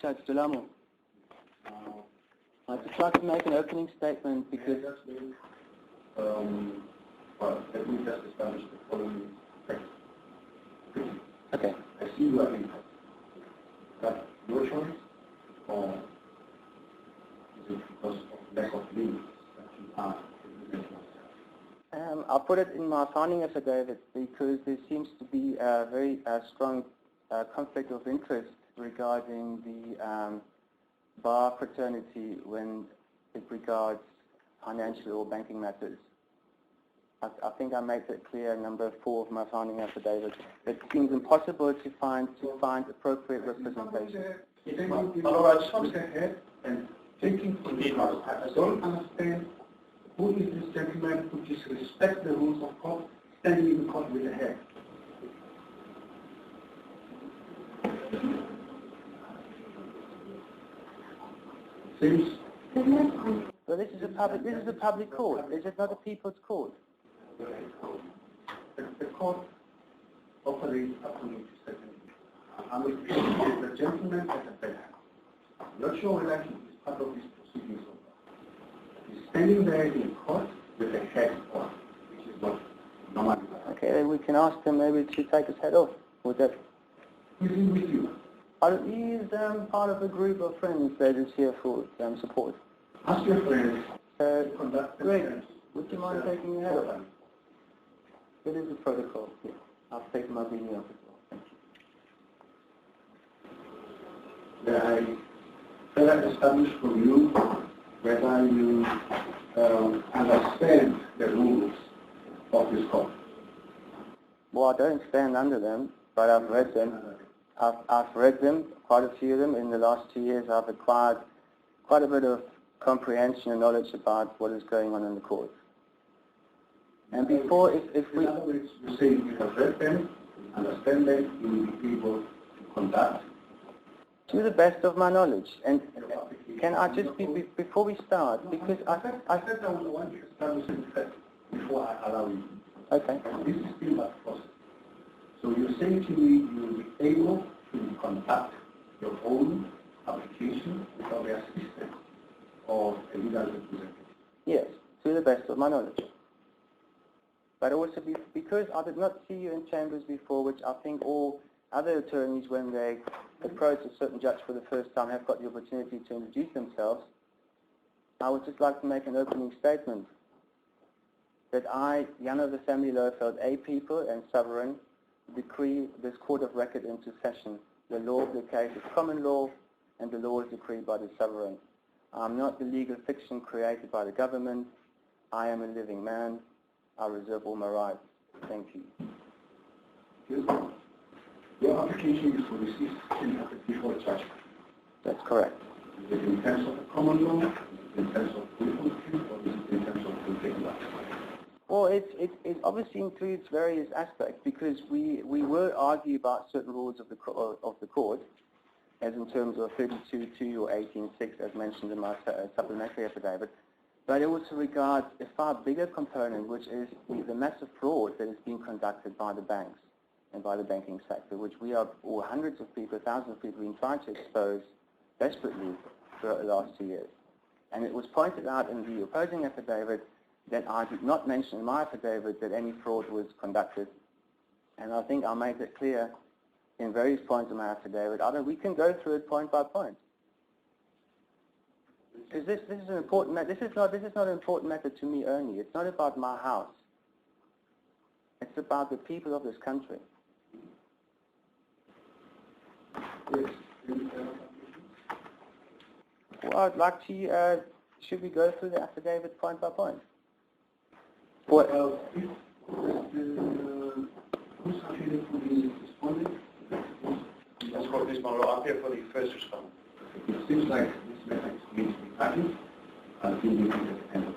Judge Dolamo. I'd just like to make an opening statement because... Well, let me just establish the following facts. Okay. I see you are in that your choice, or is it because of lack of means that you are implementing yourself? I'll put it in my signing affidavit because there seems to be a very strong conflict of interest regarding the bar fraternity when it regards financial or banking matters. I think I made that clear in number 4 of my signing affidavit. It seems impossible to find appropriate representation. All right, just want to get ahead and thinking for the I don't understand who is this gentleman who disrespects the rules of court, standing in the court with a head. Seems. Well, this is a public court. Is it not a people's court? The court operates according to certain. I'm looking the gentleman at the back. I'm not sure whether he is part of this proceedings or not. He's standing there in court with a head on, which is not normal. Okay, then we can ask him maybe to take his head off. Would that? He's in with you. He is part of a group of friends that is here for support. Ask your friends to conduct the Greg, would you mind taking your head off? It is a protocol. Yeah. I'll take my video off as well. Thank you. I further establish from you whether you understand the rules of this court. Well, I don't stand under them, but I've read them. I've read them, quite a few of them. In the last 2 years, I've acquired quite a bit of comprehension and knowledge about what is going on in the court. And before, if we... In other words, you say you have read them, understand them, you will be able to conduct. To the best of my knowledge. And can I just, before we start, because I said I would want to establish the fact before I allow you. Okay. And this is still a process. So you're saying to me you will be able to conduct your own application without the assistance of a legal representative? Yes, to the best of my knowledge. But also because I did not see you in chambers before, which I think all other attorneys, when they approach a certain judge for the first time, have got the opportunity to introduce themselves, I would just like to make an opening statement that I, Jan of the family Lofeld, a people and sovereign, decree this court of record into session. The law of the case is common law, and the law is decreed by the sovereign. I'm not the legal fiction created by the government. I am a living man. I reserve all my rights. Thank you. Yes. Your application is for receipt before a judge. That's correct. Is it in terms of the common law? Is it in terms of political view? Or is it in terms of political law? Well, it obviously includes various aspects because we will argue about certain rules of the court, as in terms of 32.2 or 18.6, as mentioned in my supplementary affidavit. But it also regards a far bigger component, which is the massive fraud that is being conducted by the banks and by the banking sector, which we are, or hundreds of people, thousands of people, been trying to expose desperately throughout the last 2 years. And it was pointed out in the opposing affidavit that I did not mention in my affidavit that any fraud was conducted. And I think I made it clear in various points in my affidavit. We can go through it point by point. Because this is an important matter. This is not an important matter to me only. It's not about my house. It's about the people of this country. Yes. Well, I'd like to, should we go through the affidavit point by point? What? Who's affidavit will be responding? That's what this model. I'm here for the first response. It seems like this matter is going to be packaged. I think we can at the end of it.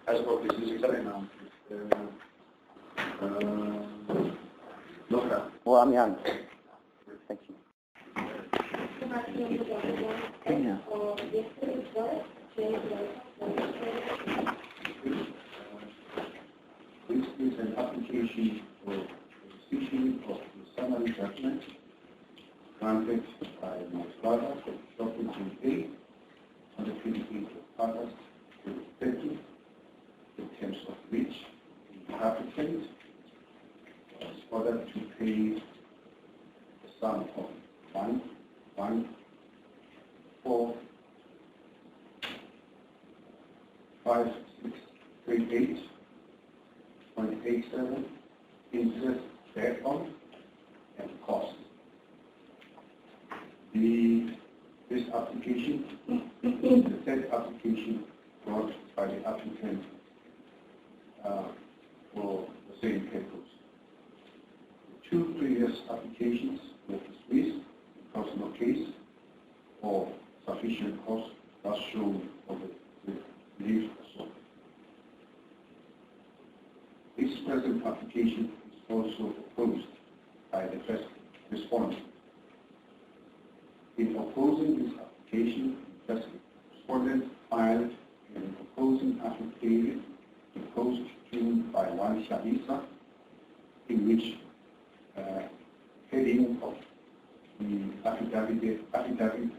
As what this is exactly now. Local. Well, I'm Jan. Thank you. Yeah. This is an application for the decision of the summary judgment granted made by my father for shopping today on the 28th of August 2030, in terms of which the applicant was ordered to pay the sum of 1,145,638.87 interest thereon and cost. This application is the third application brought by the applicant for the same purpose. The two previous applications were dismissed because no case or sufficient cost was shown for the relief assault. This present application is also opposed by the first respondent. In opposing this application, the first respondent filed an opposing affidavit imposed to by one Shabisa, in which heading of the affidavit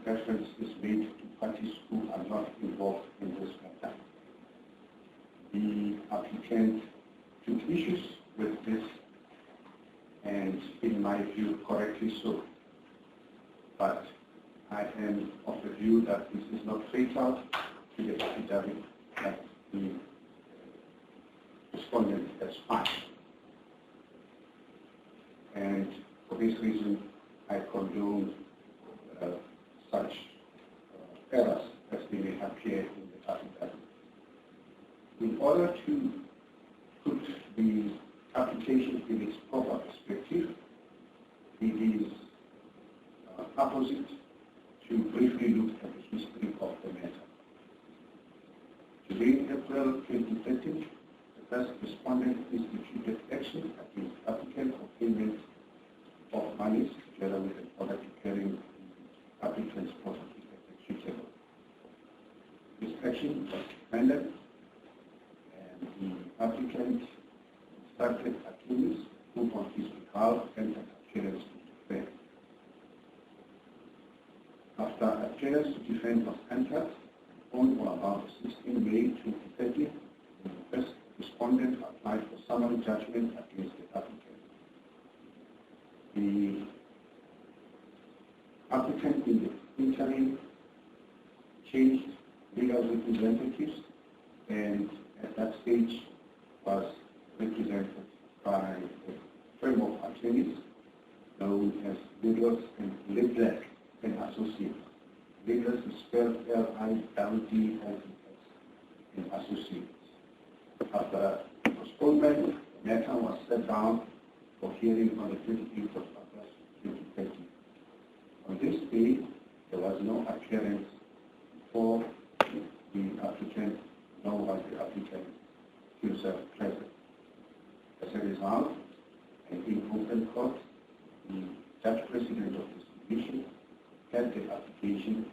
reference is made to parties who are not involved in this matter. The applicant took issues with this, and in my view, correctly so. But I am of the view that this is not fatal to the affidavit that the respondent has filed. And for this reason, I condone such errors as they may appear in the affidavit. In order to put the application in its proper perspective, it is apposite to briefly look at the history of the matter. Today, April 2013, the first respondent instituted action against the applicant for payment of monies together with an order declaring the applicant's property executable. This action was defended, and the applicant instructed attorneys who on his behalf entered appearance to defend. After appearance to defend was entered, on or about 16 May 2030, the first respondent applied for summary judgment against the applicant. The applicant in the interim changed legal representatives, and at that stage was represented by a firm of attorneys known as Lidless and Lidless and Associates. Lidless is spelled L-I-L-D-L-E-S and Associates. After postponement, the matter was set down for hearing on the 28th of August 2030. On this day, there was no appearance for the applicant, nor was the applicant himself present. As a result, and in open court, the Judge President of this division held the application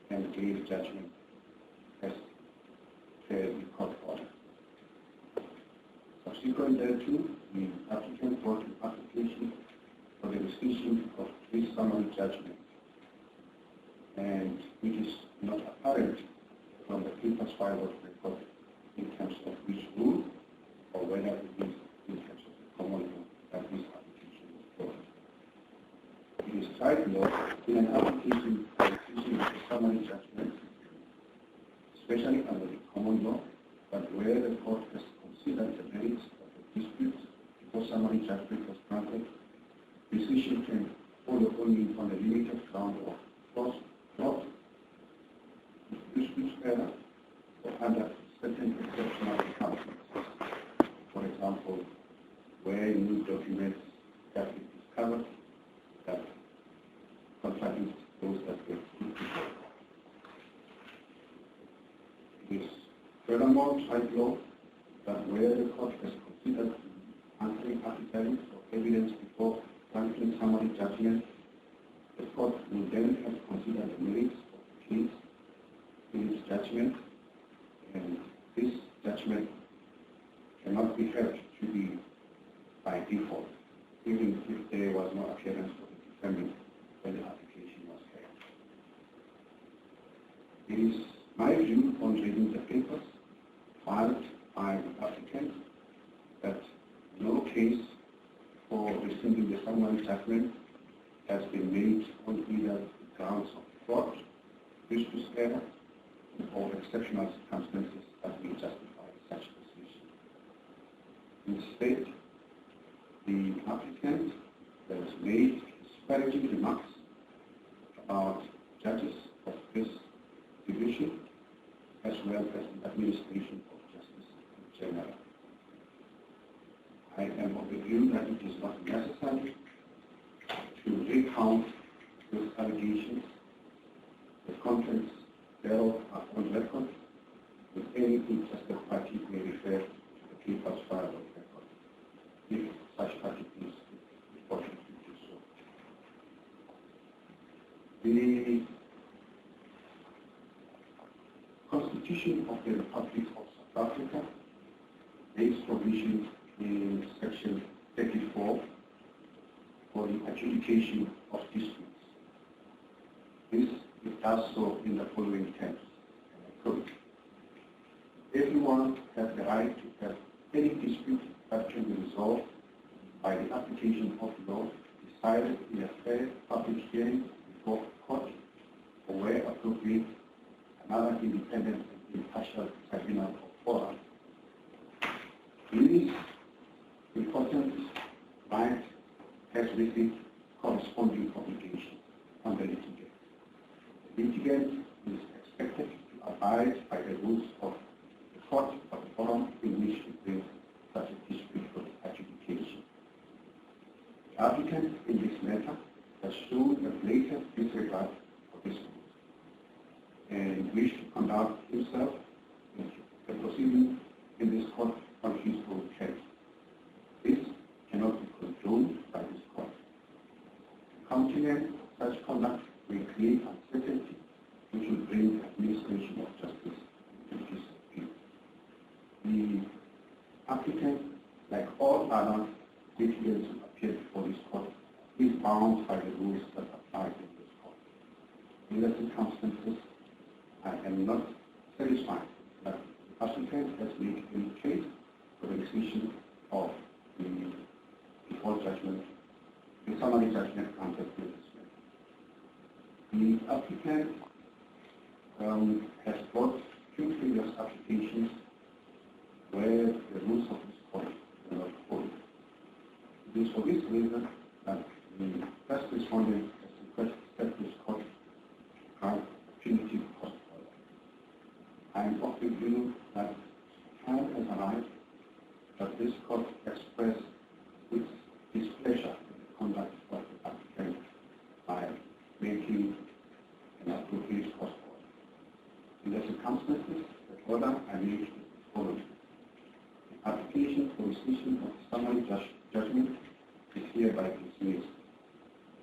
and gave judgment as per the court order. Subsequent thereto, the applicant brought an application for the rescission of this summary judgment, and it is not apparent from the papers filed of record in terms of which rule or whether it is in terms of the common law that this application was brought. It is tried law in an application for rescission of the summary judgment, especially under the common law, but where the court has considered the merits of the dispute before summary judgment was granted, decision can follow only on the limited ground of false fraud, dispute error, or under certain exceptional circumstances. For example, where new documents have been discovered that contradict those that were put before. It is furthermore tried law that where the court has considered answering affidavits or evidence before granting summary judgment, the court will then have to consider the merits of the case in its judgment, and this judgment cannot be held to be by default, even if there was no appearance of the defendant when the application It is my view on reading the papers filed by the applicant that no case for rescinding the summary judgment has been made on either grounds of fraud, business error, or exceptional circumstances that may justify such decision. Instead, the applicant has made disparaging remarks about judges of this division as well as the administration of justice in general. I am of the view that it is not necessary to recount those allegations. The contents thereof are on record, with any interested party may refer to the papers filed on record, if such party is reported to do so. The Constitution of the Republic of South Africa makes provision in Section 34 for the adjudication of disputes. This it does so in the following terms, and I quote: everyone has the right to have any dispute that can be resolved by the application of law decided in a fair public hearing before court, or where appropriate, another independent and impartial tribunal or forum. This important right has received corresponding obligation on the litigant. The litigant is expected to abide by the rules of the court or the forum in which to bring such a dispute for adjudication. The applicant in this matter has shown a blatant disregard for this rule and wish to conduct himself in the proceeding in this court on his own terms. This cannot be condoned by this court. Countenance such conduct will create uncertainty which will bring administration of justice into disrepute. The applicant, like all other litigants who appear before this court, is bound by the rules that apply in this court. In the circumstances, I am not satisfied that the applicant has made any case for the decision of the default judgment, the summary judgment granted in this matter. The applicant has brought two previous applications where the rules of this court were not followed. It is for this reason that the first respondent has requested that this court grant punitive cost order. I am of the view that time has arrived that this court express its displeasure with the conduct of the applicant by making an appropriate cost order. In the circumstances, the order I make is the following. The application for rescission of the summary judgment is hereby dismissed.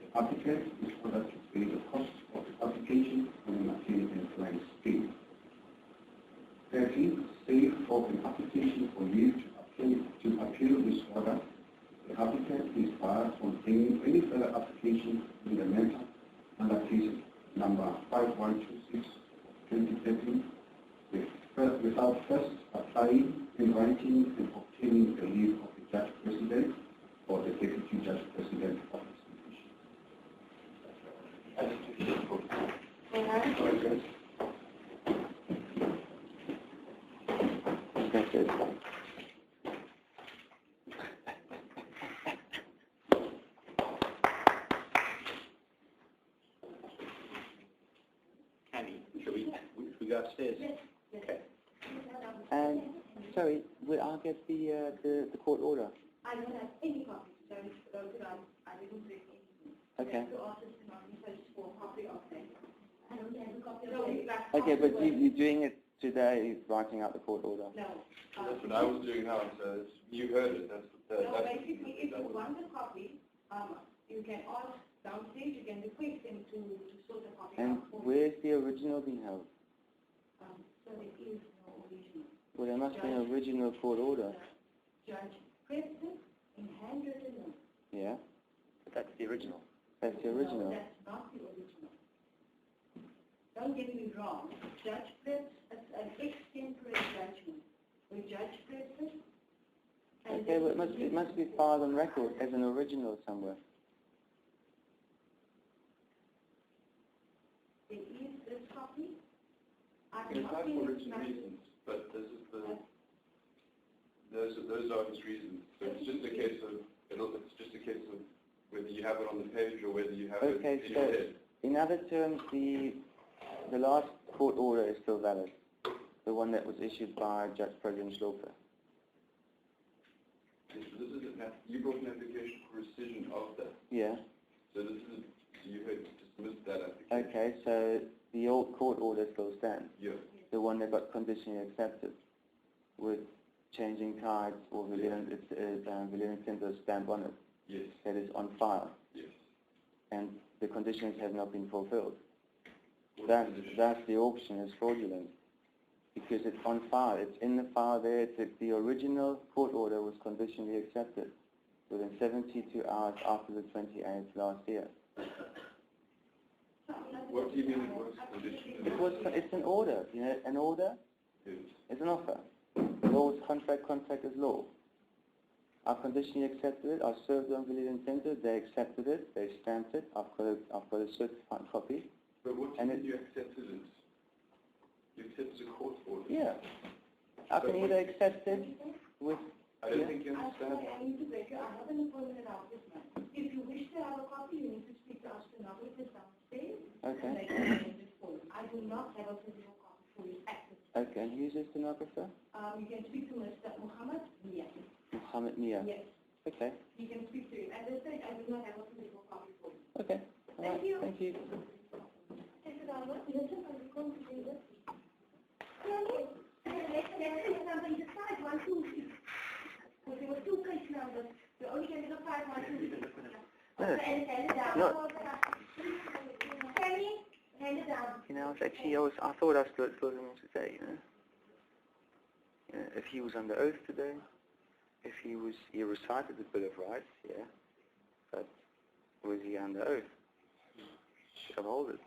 The applicant is ordered to pay the cost of the application on a material and client scale. 13. Save for an application for leave to appeal this order, the applicant is barred from bringing any further application in the matter under case number 5126 of 2013 without first applying, inviting, and obtaining the leave of the judge president or the deputy judge president of this division. We go upstairs. Okay. And sorry, will I get the court order? I don't have any copies, so I didn't bring anything. Okay. The artist cannot be searched for a copy of them. I don't have a copy of them. Okay, but you're doing it today, writing out the court order? No. That's what I was doing now, so you heard it. No, basically, if you want a copy, you can ask downstairs, you can request them to sort a copy And out for you. where's the original being held? So there is no original. Well, there must be an original court order. Judge Preston in handwritten notes. Yeah? But that's the original. That's the original. No, that's not the original. don't get me wrong, judge press, an extemporary judgment. We judge press it. and Okay, well, it must be filed on record as an original somewhere. There is this copy. I It's have not not for been written reasons, but this is the, those are his reasons. So it's just a case of, it's just a case of whether you have it on the page or whether you have Okay, it in your head. in other terms, the last court order is still valid, the one that was issued by Judge President Schloffer. So this is you brought an application for rescission of that. Yeah. So this is, you had dismissed that application. Okay, so the old court order still stands, Yeah. the one that got conditionally accepted, with changing cards or Villian Tinto's stamp on it. Yes. That is on file, Yes. and the conditions have not been fulfilled. What Thus the auction is fraudulent, because it's on file, it's in the file there, the original court order was conditionally accepted within 72 hours after the 28th last year. What do you mean it was conditional? It's an order, you know, an order Yes. is an offer. Law is contract, contract is law. I conditionally accepted it, I served on Villian Tinto, they accepted it, they stamped it, I've got a certified copy. But what do you mean you accepted it? You accepted a court order? Yeah. I can either accept it with... I don't think you understand. I need to break you. I have an appointment out this month. If you wish to have a copy, you need to speak to us stenographers downstairs. Okay. And they can arrange it for you. I do not have a physical copy for you at this time. Okay, and who's the stenographer? You can speak to Mr. Muhammad Mia. Muhammad Mia. Yes. Okay. You can speak to him. As I said, I do not have a physical copy for you. Okay. All right. Thank you. Thank you. Mr. Dalma, listen, are you going to do this? Let's number is 5123. Because there were two case numbers. The only case is 5123. No, Hand it down. no. Kenny, hand it down. You know, I thought I still had something to say, you know. If he was under oath today, if he recited the Bill of Rights, yeah, but was he under oath? Should have hold it.